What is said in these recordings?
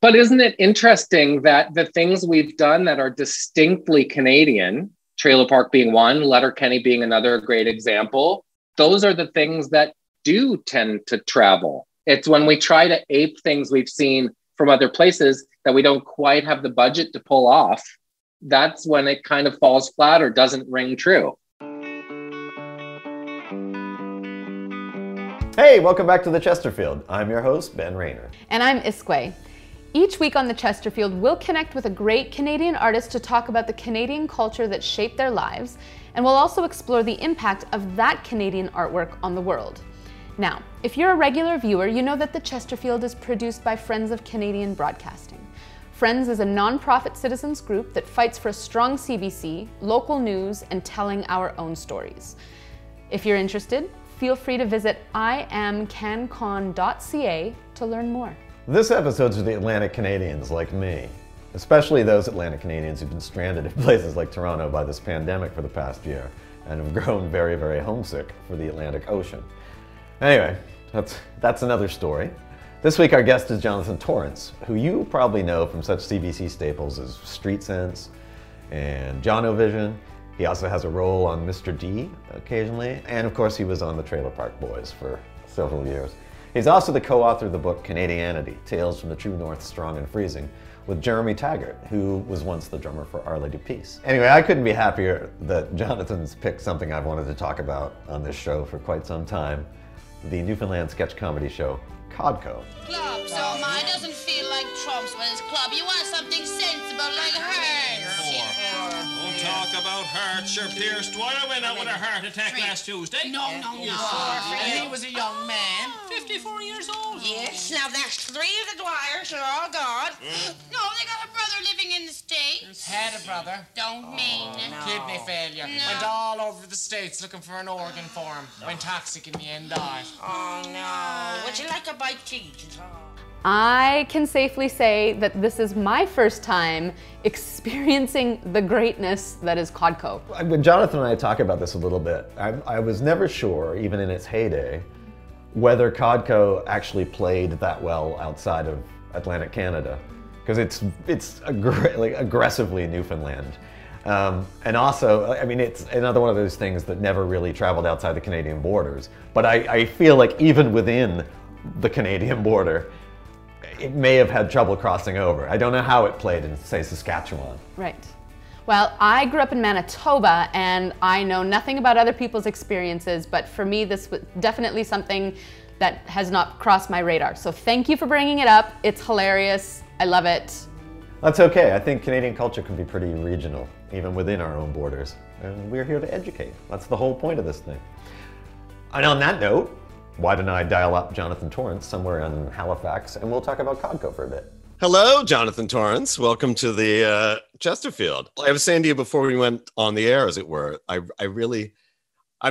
But isn't it interesting that the things we've done that are distinctly Canadian, Trailer Park being one, Letterkenny being another great example, those are the things that do tend to travel. It's when we try to ape things we've seen from other places that we don't quite have the budget to pull off. That's when it kind of falls flat or doesn't ring true. Hey, welcome back to the Chesterfield. I'm your host, Ben Rayner. And I'm iskwē. Each week on the Chesterfield, we'll connect with a great Canadian artist to talk about the Canadian culture that shaped their lives, and we'll also explore the impact of that Canadian artwork on the world. Now, if you're a regular viewer, you know that the Chesterfield is produced by Friends of Canadian Broadcasting. Friends is a non-profit citizens group that fights for a strong CBC, local news, and telling our own stories. If you're interested, feel free to visit iamcancon.ca to learn more. This episode's for the Atlantic Canadians like me, especially those Atlantic Canadians who've been stranded in places like Toronto by this pandemic for the past year and have grown very, very homesick for the Atlantic Ocean. Anyway, that's another story. This week our guest is Jonathan Torrens, who you probably know from such CBC staples as Street Sense and Jono-Vision. He also has a role on Mr. D occasionally, and of course he was on the Trailer Park Boys for several years. He's also the co-author of the book Canadianity, Tales from the True North, Strong and Freezing, with Jeremy Taggart, who was once the drummer for Our Lady Peace. Anyway, I couldn't be happier that Jonathan's picked something I've wanted to talk about on this show for quite some time, the Newfoundland sketch comedy show, CODCO. Club, so mine doesn't feel like Trump's when it's club. You want something sensible like hers. Don't talk about hearts, you're pierced. Why I went out with a heart attack last Tuesday? No. And he was a young man, 54 years old. Yes, now there's 3 of the Dwyers are all gone. No, they got a brother living in the States. Had a brother. Don't mean. Kidney failure. No. Went all over the States looking for an organ for him. Went toxic in the end, died. Oh, no. Would you like a bite to eat? I can safely say that this is my first time experiencing the greatness that is CODCO. When Jonathan and I talk about this a little bit, I was never sure, even in its heyday, whether CODCO actually played that well outside of Atlantic Canada, because it's aggressively Newfoundland. And also, I mean, it's another one of those things that never really traveled outside the Canadian borders. But I feel like even within the Canadian border, it may have had trouble crossing over. I don't know how it played in, say, Saskatchewan. Right. Well, I grew up in Manitoba, and I know nothing about other people's experiences, but for me, this was definitely something that has not crossed my radar. So thank you for bringing it up. It's hilarious. I love it. That's okay. I think Canadian culture can be pretty regional, even within our own borders. And we're here to educate. That's the whole point of this thing. And on that note, why don't I dial up Jonathan Torrens somewhere in Halifax, and we'll talk about CODCO for a bit. Hello, Jonathan Torrens. Welcome to the Chesterfield. I was saying to you before we went on the air, as it were, I'm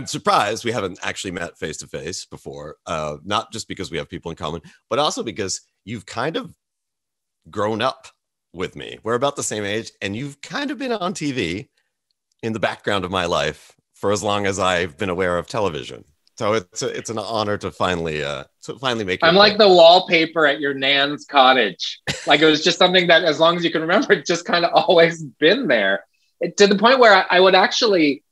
surprised we haven't actually met face to face before, not just because we have people in common, but also because you've kind of grown up with me. We're about the same age, and you've kind of been on TV in the background of my life for as long as I've been aware of television. So it's an honor to finally make. I'm like the wallpaper at your nan's cottage. Like it was just something that, as long as you can remember, it just kind of always been there. To the point where I would actually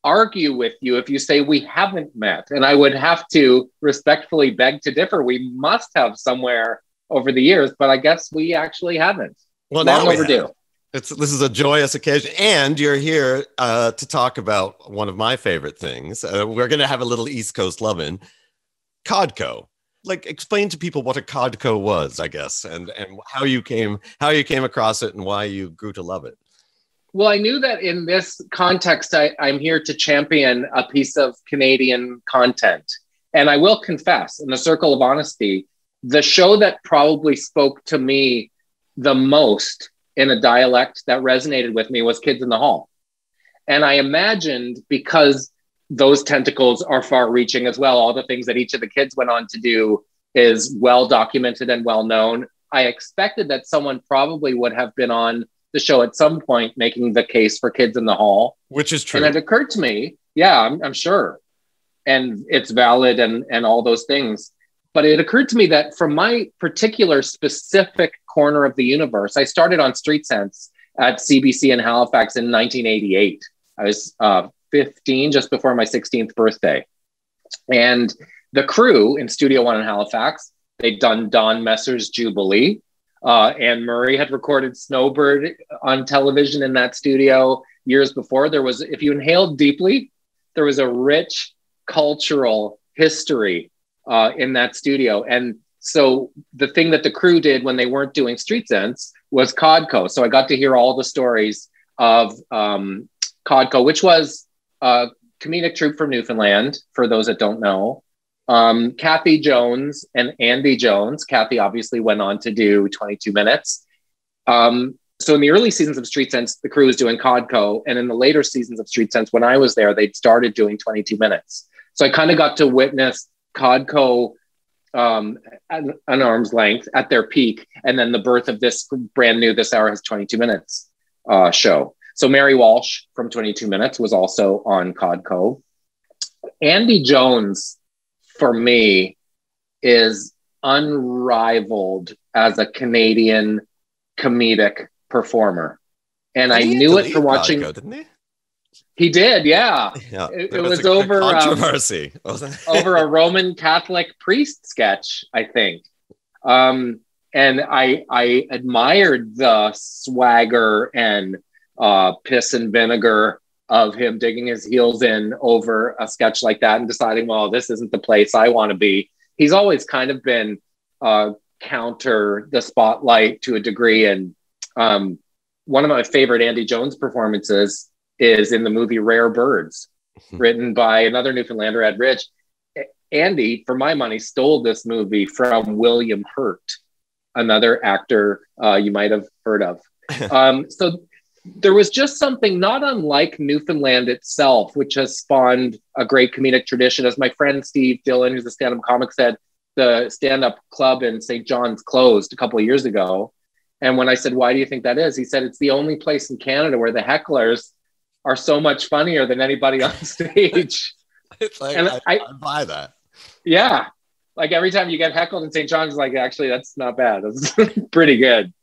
argue with you if you say we haven't met, and I would have to respectfully beg to differ. We must have somewhere over the years, but I guess we actually haven't. Well, long now overdue. This is a joyous occasion, and you're here to talk about one of my favorite things. We're going to have a little East Coast lovin', CODCO. Like, explain to people what a CODCO was, I guess, and how you came across it and why you grew to love it. Well, I knew that in this context, I'm here to champion a piece of Canadian content, and I will confess, in the circle of honesty, the show that probably spoke to me the most in a dialect that resonated with me was Kids in the Hall. And I imagined, because those tentacles are far reaching as well, all the things that each of the kids went on to do is well documented and well known. I expected that someone probably would have been on the show at some point making the case for Kids in the Hall. Which is true. And it occurred to me, yeah, I'm sure. And it's valid and all those things. But it occurred to me that from my particular specific corner of the universe, I started on Street Sense at CBC in Halifax in 1988. I was 15, just before my 16th birthday. And the crew in Studio One in Halifax, they'd done Don Messer's Jubilee. Anne Murray had recorded Snowbird on television in that studio years before. There was, if you inhaled deeply, there was a rich cultural history in that studio. And so the thing that the crew did when they weren't doing Street Sense was CODCO. So I got to hear all the stories of CODCO, which was a comedic troupe from Newfoundland, for those that don't know. Kathy Jones and Andy Jones. Kathy obviously went on to do 22 Minutes. So in the early seasons of Street Sense, the crew was doing CODCO. And in the later seasons of Street Sense, when I was there, they'd started doing 22 Minutes. So I kind of got to witness CODCO an arm's length at their peak. And then the birth of this brand new This Hour Has 22 Minutes show. So Mary Walsh from 22 Minutes was also on CODCO. Andy Jones, for me, is unrivaled as a Canadian comedic performer. And I knew it from watching. CODCO, didn't he? He did, yeah. It was over controversy, wasn't it? Over a Roman Catholic priest sketch, I think. And I admired the swagger and piss and vinegar of him digging his heels in over a sketch like that and deciding, well, this isn't the place I want to be. He's always kind of been counter the spotlight to a degree. And one of my favorite Andy Jones performances is in the movie Rare Birds, written by another Newfoundlander, Ed Rich. Andy, for my money, stole this movie from William Hurt, another actor you might have heard of. So there was just something not unlike Newfoundland itself, which has spawned a great comedic tradition. As my friend Steve Dillon, who's a stand-up comic, said, the stand-up club in St. John's closed a couple of years ago. And when I said, why do you think that is? He said, it's the only place in Canada where the hecklers are so much funnier than anybody on stage. It's like, and I buy that. Yeah. Like every time you get heckled in St. John's, like, actually, that's not bad. That's pretty good.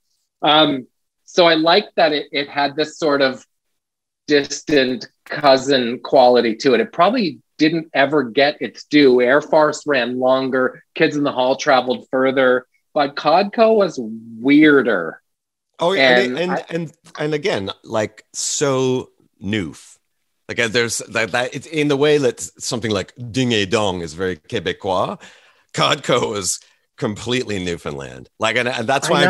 So I liked that it had this sort of distant cousin quality to it. It probably didn't ever get its due. Air Farce ran longer. Kids in the Hall traveled further. But CODCO was weirder. Oh, yeah. And again, like, so Newf. Like, there's that it's in the way that something like Ding et Dong is very Quebecois. CODCO is completely Newfoundland. Like, and that's why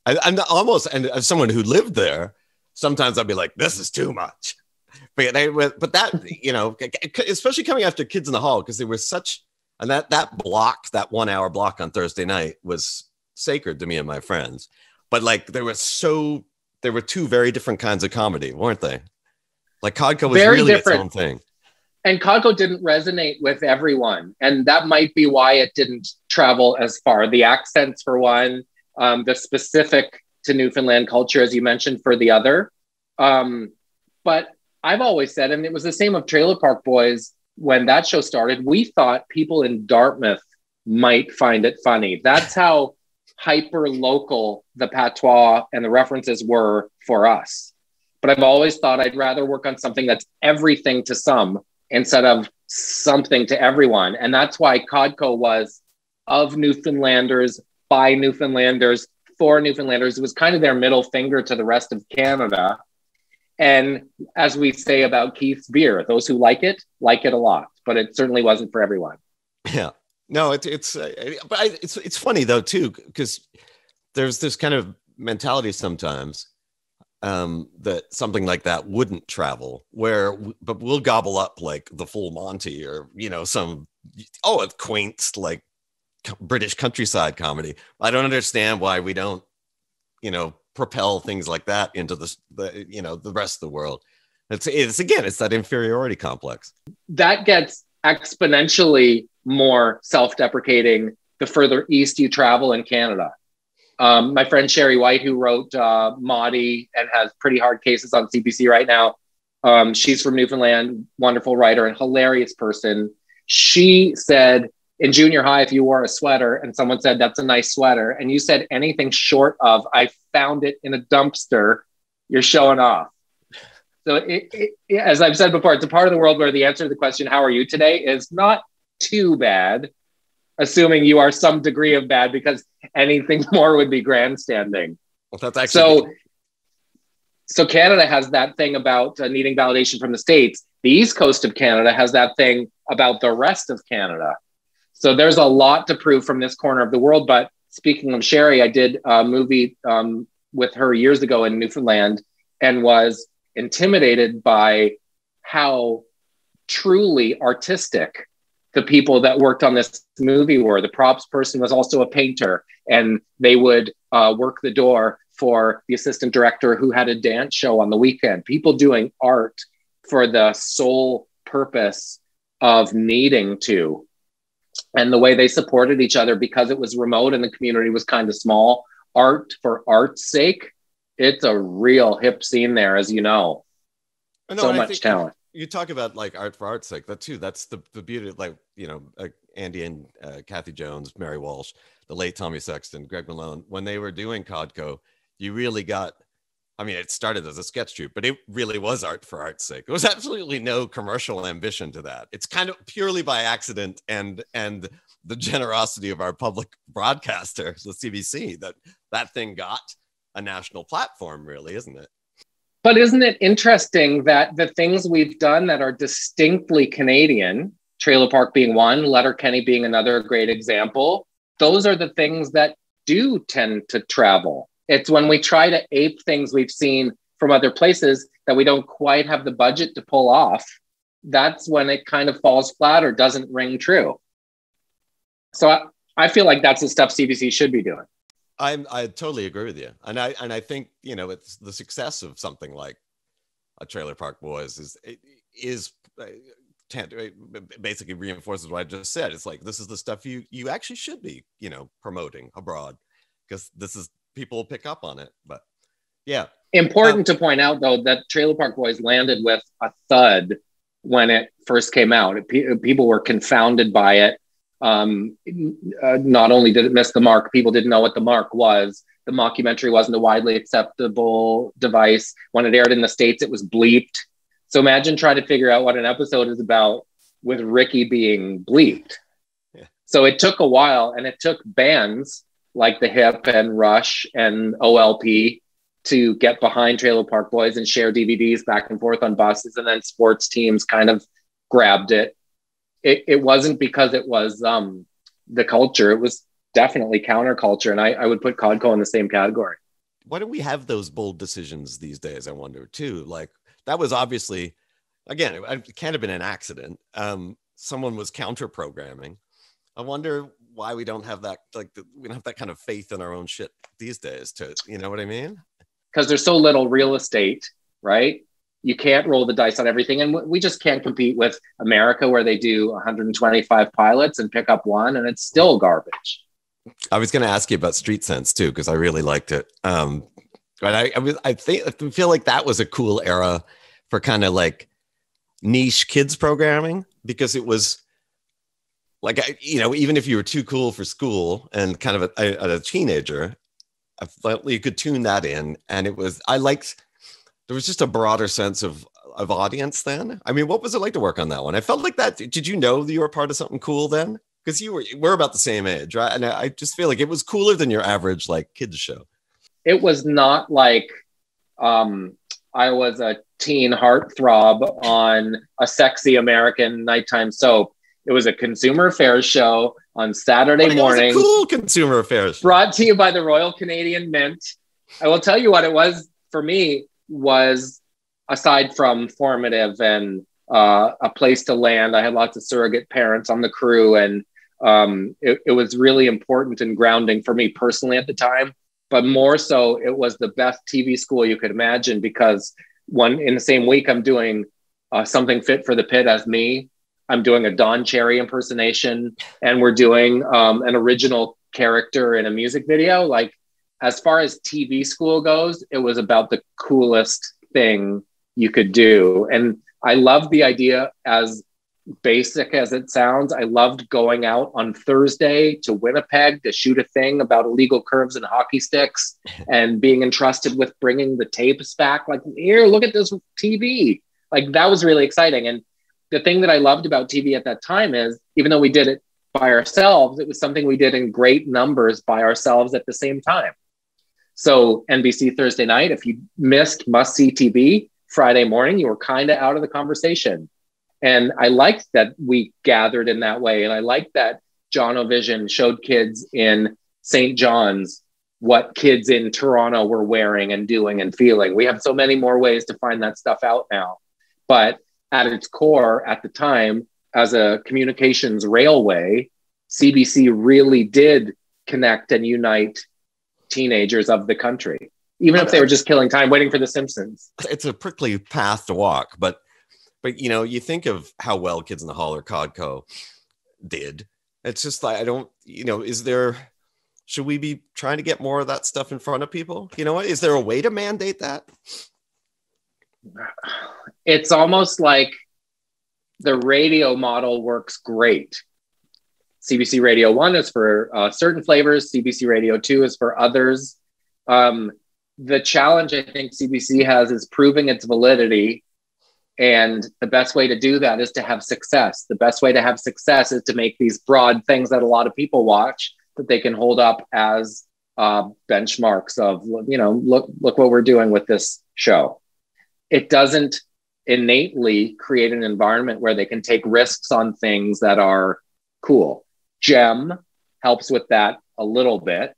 I'm almost, and as someone who lived there, sometimes I'd be like, this is too much. But that, you know, especially coming after Kids in the Hall, because they were such, and that block, that 1 hour block on Thursday night was sacred to me and my friends. But like, there were two very different kinds of comedy, weren't they? Like, CODCO was very really different. Its own thing. And CODCO didn't resonate with everyone. And that might be why it didn't travel as far. The accents, for one, the specific to Newfoundland culture, as you mentioned, for the other. But I've always said, and it was the same of Trailer Park Boys, when that show started, we thought people in Dartmouth might find it funny. That's how hyper local the patois and the references were for us. But I've always thought I'd rather work on something that's everything to some instead of something to everyone. And that's why CODCO was of Newfoundlanders, by Newfoundlanders, for Newfoundlanders. It was kind of their middle finger to the rest of Canada. And as we say about Keith's beer, those who like it a lot, but it certainly wasn't for everyone. Yeah, no, it's funny though too, because there's this kind of mentality sometimes that something like that wouldn't travel, but we'll gobble up like the Full Monty or, you know, it's quaint like British countryside comedy. I don't understand why we don't, you know, propel things like that into the rest of the world. It's that inferiority complex that gets exponentially more self-deprecating the further east you travel in Canada. My friend Sherry White, who wrote Maudie and has Pretty Hard Cases on CBC right now, she's from Newfoundland, wonderful writer and hilarious person. She said in junior high, if you wore a sweater and someone said, that's a nice sweater, and you said anything short of, I found it in a dumpster, you're showing off. So as I've said before, it's a part of the world where the answer to the question, how are you today, is not too bad, assuming you are some degree of bad, because anything more would be grandstanding. Well, that's actually so Canada has that thing about needing validation from the States. The East Coast of Canada has that thing about the rest of Canada. So there's a lot to prove from this corner of the world. But speaking of Sherry, I did a movie with her years ago in Newfoundland and was intimidated by how truly artistic the people that worked on this movie were. The props person was also a painter, and they would work the door for the assistant director who had a dance show on the weekend. People doing art for the sole purpose of needing to. And the way they supported each other, because it was remote and the community was kind of small, art for art's sake, it's a real hip scene there, as you know. No, so much talent. You talk about like art for art's sake, that too. That's the beauty of, like, you know, Andy and Kathy Jones, Mary Walsh, the late Tommy Sexton, Greg Malone, when they were doing CODCO, you really got, I mean, it started as a sketch troupe, but it really was art for art's sake. There was absolutely no commercial ambition to that. It's kind of purely by accident and the generosity of our public broadcaster, the CBC, that thing got a national platform, really, isn't it? But isn't it interesting that the things we've done that are distinctly Canadian, Trailer Park being one, Letterkenny being another great example, those are the things that do tend to travel. It's when we try to ape things we've seen from other places that we don't quite have the budget to pull off. That's when it kind of falls flat or doesn't ring true. So I feel like that's the stuff CBC should be doing. I totally agree with you. And I think, you know, it's the success of something like a Trailer Park Boys is basically reinforces what I just said. It's like, this is the stuff you actually should be, you know, promoting abroad, because this is, people will pick up on it. But yeah. Important to point out, though, that Trailer Park Boys landed with a thud when it first came out. People were confounded by it. Not only did it miss the mark, people didn't know what the mark was. The mockumentary wasn't a widely acceptable device. When it aired in the States, it was bleeped. So imagine trying to figure out what an episode is about with Ricky being bleeped. Yeah. So it took a while, and it took bands like The Hip and Rush and OLP to get behind Trailer Park Boys and share DVDs back and forth on buses, and then sports teams kind of grabbed it. It wasn't because it was the culture. It was definitely counterculture, and I would put CODCO in the same category. Why don't we have those bold decisions these days, I wonder, too? Like, that was obviously, again, it can't have been an accident. Someone was counter-programming. I wonder why we don't have that, like, we don't have that kind of faith in our own shit these days, to, you know what I mean? Because there's so little real estate, right? You can't roll the dice on everything. And we just can't compete with America, where they do 125 pilots and pick up one, and it's still garbage. I was going to ask you about Street Sense too, because I really liked it. But I feel like that was a cool era for kind of like niche kids programming, because it was like, you know, even if you were too cool for school and kind of a teenager, I felt you could tune that in. And it was, there was just a broader sense of audience then. I mean, what was it like to work on that one? I felt like that. Did you know that you were part of something cool then? Because we're about the same age, right? And I just feel like it was cooler than your average like kids show. It was not like I was a teen heartthrob on a sexy American nighttime soap. It was a consumer affairs show on Saturday morning. It was a cool consumer affairs show. Brought to you by the Royal Canadian Mint. I will tell you what it was for me, was, aside from formative and a place to land, I had lots of surrogate parents on the crew, and it was really important and grounding for me personally at the time. But more so, it was the best TV school you could imagine, because in the same week, I'm doing Something Fit for the Pit as me. I'm doing a Don Cherry impersonation, and we're doing an original character in a music video. Like, as far as TV school goes, it was about the coolest thing you could do. And I love the idea as basic as it sounds, I loved going out on Thursday to Winnipeg to shoot a thing about illegal curves and hockey sticks and being entrusted with bringing the tapes back. Like, here, look at this TV. Like, that was really exciting. And the thing that I loved about TV at that time is, even though we did it by ourselves, it was something we did in great numbers by ourselves at the same time. So NBC Thursday night, if you missed must-see TV, Friday morning, you were kind of out of the conversation. And I liked that we gathered in that way. And I liked that John O'Vision showed kids in St. John's what kids in Toronto were wearing and doing and feeling. We have so many more ways to find that stuff out now. But at its core, at the time, as a communications railway, CBC really did connect and unite teenagers of the country, even if they were just killing time waiting for The Simpsons. It's a prickly path to walk, but you know, you think of how well Kids in the Hall or CODCO did. It's just like, I don't, you know, should we be trying to get more of that stuff in front of people? You know what? Is there a way to mandate that? It's almost like the radio model works great. CBC Radio 1 is for certain flavors. CBC Radio 2 is for others. The challenge I think CBC has is proving its validity. And the best way to do that is to have success. The best way to have success is to make these broad things that a lot of people watch that they can hold up as benchmarks of, you know, look what we're doing with this show. It doesn't innately create an environment where they can take risks on things that are cool. Gem helps with that a little bit,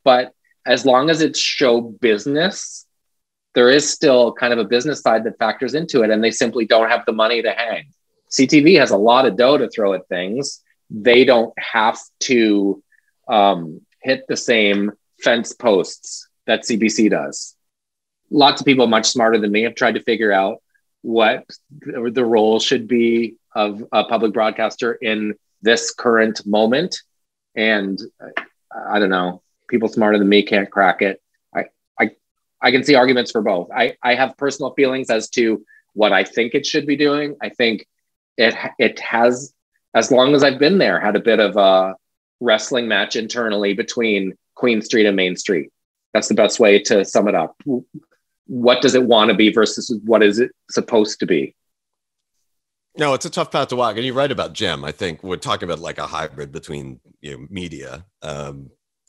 but as long as it's show business, there is still kind of a business side that factors into it, and they simply don't have the money to hang. CTV has a lot of dough to throw at things. They don't have to hit the same fence posts that CBC does. Lots of people much smarter than me have tried to figure out what the role should be of a public broadcaster in this current moment. And I don't know, people smarter than me can't crack it. I can see arguments for both. I have personal feelings as to what I think it should be doing. I think it has, as long as I've been there, had a bit of a wrestling match internally between Queen Street and Main Street. That's the best way to sum it up. What does it want to be versus what is it supposed to be? No, it's a tough path to walk. And you're right about Gem. I think we're talking about like a hybrid between, you know, media.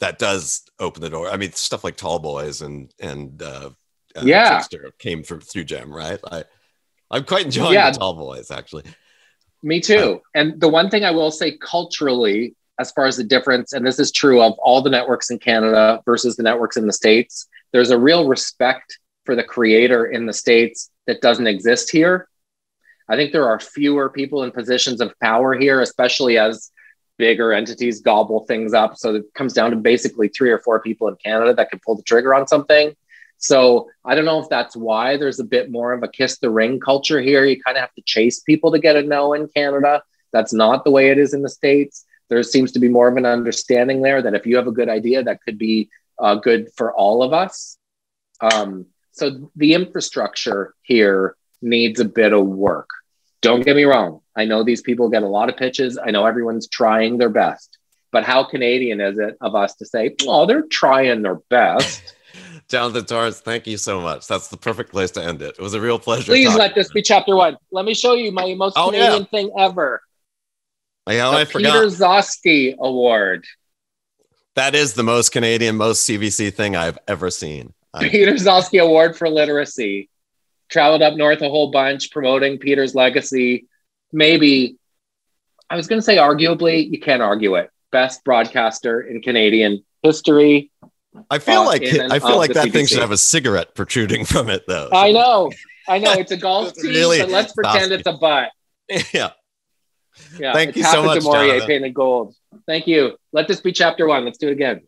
That does open the door. I mean, stuff like Tall Boys and Trickster came through Gem, right? I'm quite enjoying the Tall Boys, actually. Me too. And the one thing I will say culturally, as far as the difference, and this is true of all the networks in Canada versus the networks in the States, there's a real respect for the creator in the States that doesn't exist here. I think there are fewer people in positions of power here, especially as bigger entities gobble things up. So it comes down to basically 3 or 4 people in Canada that can pull the trigger on something. So I don't know if that's why there's a bit more of a kiss the ring culture here. You kind of have to chase people to get a no in Canada. That's not the way it is in the States. There seems to be more of an understanding there that if you have a good idea, that could be good for all of us. So the infrastructure here needs a bit of work. Don't get me wrong. I know these people get a lot of pitches. I know everyone's trying their best. But how Canadian is it of us to say, oh, they're trying their best? Jonathan Torrens, thank you so much. That's the perfect place to end it. It was a real pleasure. Please let this be chapter 1. Let me show you my most Canadian thing ever. I forgot. Peter Zosky Award. That is the most Canadian, most CBC thing I've ever seen. Peter Zosky Award for Literacy. Traveled up north a whole bunch, promoting Peter's legacy. Maybe, I was going to say arguably, you can't argue it. Best broadcaster in Canadian history. I feel like that thing should have a cigarette protruding from it, though. I know. It's a golf team, really, but let's pretend it's a butt. Yeah. Yeah. Thank you so much, Jonathan. Painted gold. Thank you. Let this be chapter 1. Let's do it again.